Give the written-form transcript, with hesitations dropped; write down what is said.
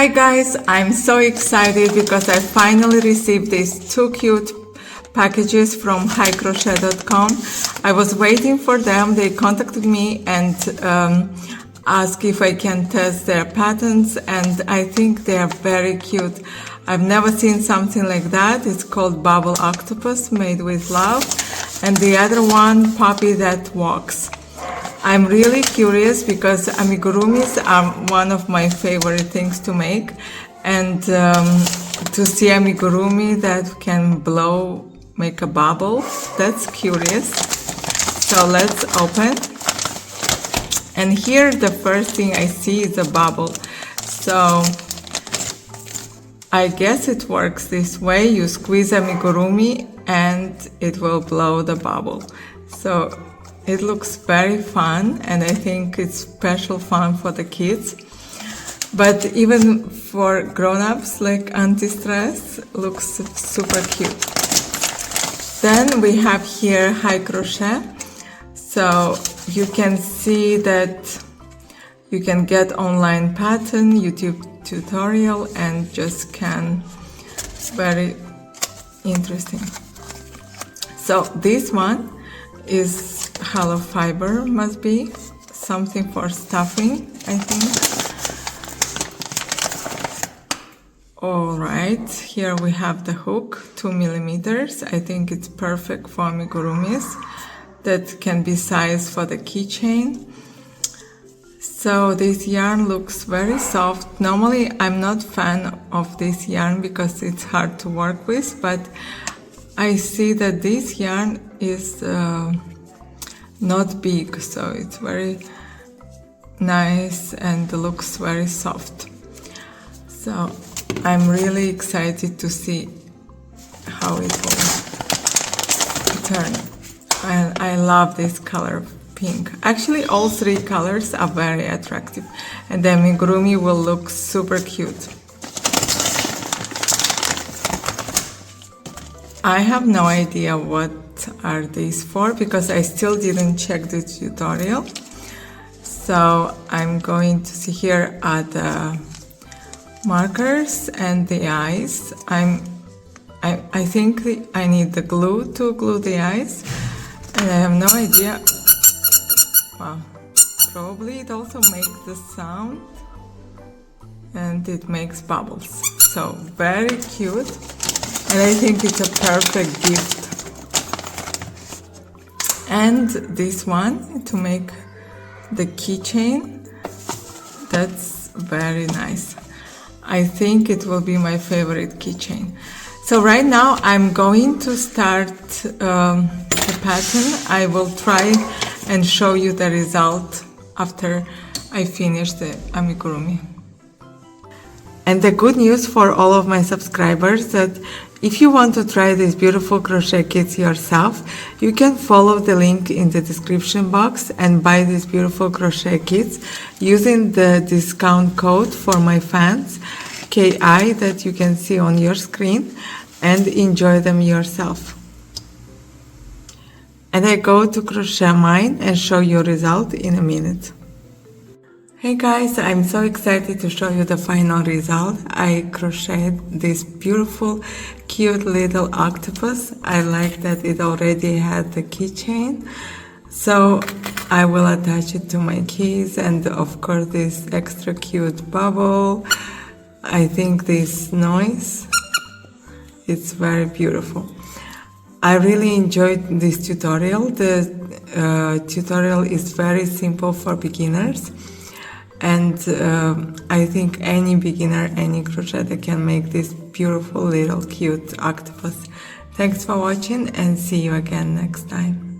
Hi guys, I'm so excited because I finally received these two cute packages from hicrochet.com. I was waiting for them. They contacted me and asked if I can test their patterns, and I think they are very cute. I've never seen something like that. It's called Bubble Octopus Made with Love, and the other one, Puppy That Walks. I'm really curious because amigurumis are one of my favorite things to make, and to see amigurumi that can make a bubble, that's curious. So let's open. And here the first thing I see is a bubble. So I guess it works this way. You squeeze amigurumi and it will blow the bubble. So it looks very fun, and I think it's special fun for the kids. But even for grown-ups, like anti-stress, looks super cute. Then we have here Hi Crochet. So you can see that you can get online pattern, YouTube tutorial, and just scan. Very interesting. So this one is hollow fiber, must be something for stuffing, I think. All right, here we have the hook, 2 millimeters. I think it's perfect for amigurumis. That can be sized for the keychain. So this yarn looks very soft. Normally I'm not fan of this yarn because it's hard to work with, but I see that this yarn is not big, so it's very nice and looks very soft. So I'm really excited to see how it will turn. And I love this color, pink. Actually, all three colors are very attractive, and the amigurumi will look super cute. I have no idea what are these for because I still didn't check the tutorial. So I'm going to see, here are the markers and the eyes. I think I need the glue to glue the eyes, and I have no idea. Wow, probably it also makes the sound and it makes bubbles. So very cute, and I think it's a perfect gift. And this one to make the keychain, that's very nice. I think it will be my favorite keychain. So right now I'm going to start the pattern. I will try and show you the result after I finish the amigurumi. And the good news for all of my subscribers, that if you want to try these beautiful crochet kits yourself, you can follow the link in the description box and buy these beautiful crochet kits using the discount code for my fans, KI, that you can see on your screen, and enjoy them yourself. And I go to crochet mine and show you result in a minute. Hey guys, I'm so excited to show you the final result. I crocheted this beautiful, cute little octopus. I like that it already had the keychain. So I will attach it to my keys, and of course this extra cute bubble. I think this noise, it's very beautiful. I really enjoyed this tutorial. The tutorial is very simple for beginners. And I think any beginner, any crocheter can make this beautiful little cute octopus. Thanks for watching, and see you again next time.